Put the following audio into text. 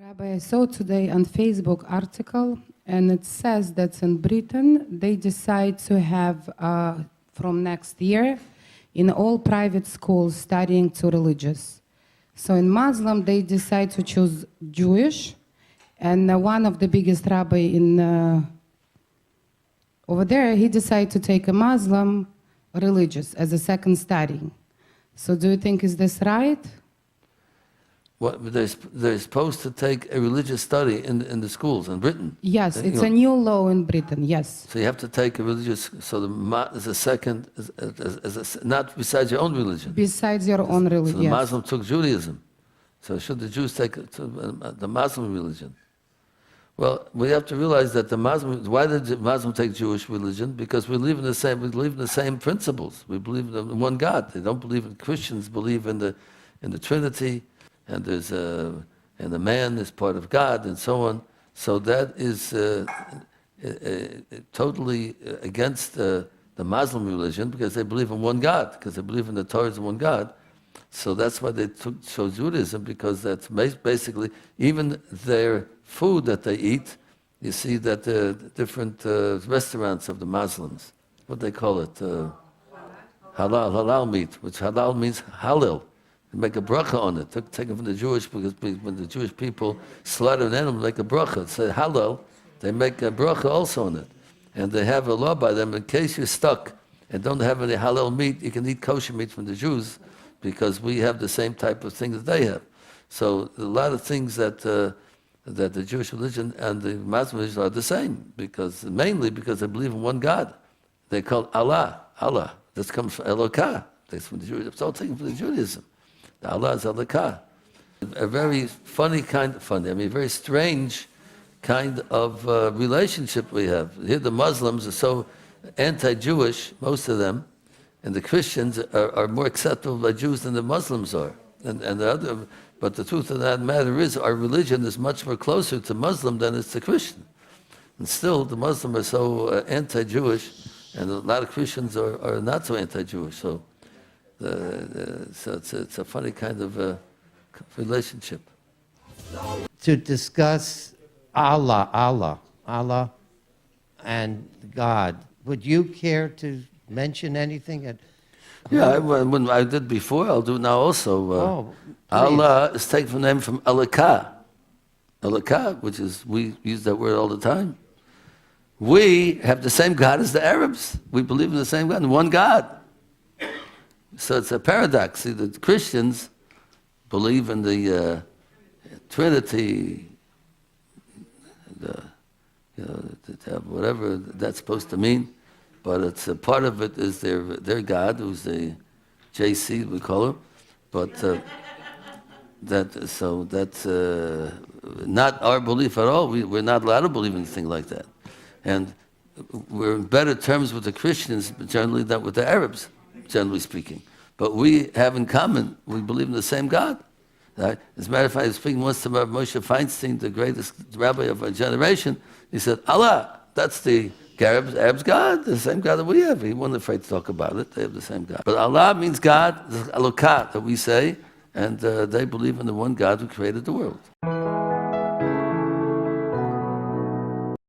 Rabbi, I saw today on Facebook article, and it says that in Britain they decide to have from next year in all private schools studying to religious. So in Muslim they decide to choose Jewish, and one of the biggest rabbi in over there, he decided to take a Muslim religious as a second study. So do you think is this right? What, they're supposed to take a religious study in the schools in Britain. Yes, it's a new law in Britain, yes. So you have to take a religious, so is a second, not besides your own religion. Besides your own religion, So the Muslim took Judaism. So should the Jews take the Muslim religion? Well, we have to realize that the Muslim, why did the Muslim take Jewish religion? Because we believe in the same principles. We believe in one God. They don't believe in, Christians believe in the Trinity, and there's and the man is part of God, and so on. So that is totally against the Muslim religion, because they believe in one God, because they believe in the Torah as one God. So that's why they chose Judaism, because that's basically, even their food that they eat, you see that the different restaurants of the Muslims, what they call it, halal meat, which halal means halal. They make a bracha on it. Taken from the Jewish, because when the Jewish people slaughter an animal, make a bracha. It says halal, they make a bracha also on it. And they have a law by them, in case you're stuck and don't have any halal meat, you can eat kosher meat from the Jews, because we have the same type of things that they have. So a lot of things that the Jewish religion and the Muslim religion are the same, mainly because they believe in one God. They call Allah. This comes from Elokah. That's from the Judaism. It's all taken from the Judaism. The Allah is Elokah. A very very strange kind of relationship we have. Here the Muslims are so anti-Jewish, most of them, and the Christians are more acceptable by Jews than the Muslims are. But the truth of that matter is, our religion is much more closer to Muslim than it's to Christian. And still, the Muslims are so anti-Jewish, and a lot of Christians are not so anti-Jewish. So it's a funny kind of relationship. To discuss Allah and God, would you care to mention anything? Yeah, when I did before, I'll do it now also. Allah is taken from the name from Elokah. Elokah, which is, we use that word all the time. We have the same God as the Arabs. We believe in the same God, one God. So it's a paradox. See, the Christians believe in the Trinity, whatever that's supposed to mean. But it's a part of it is their God, who's the JC, we call him. But that's not our belief at all. We're not allowed to believe in anything like that. And we're in better terms with the Christians generally than with the Arabs, generally speaking. But we have in common, we believe in the same God. Right? As a matter of fact, I was speaking once to Moshe Feinstein, the greatest rabbi of our generation. He said, Allah, that's the Arab's God, the same God that we have. He wasn't afraid to talk about it. They have the same God. But Allah means God, Elokah, that we say, and they believe in the one God who created the world.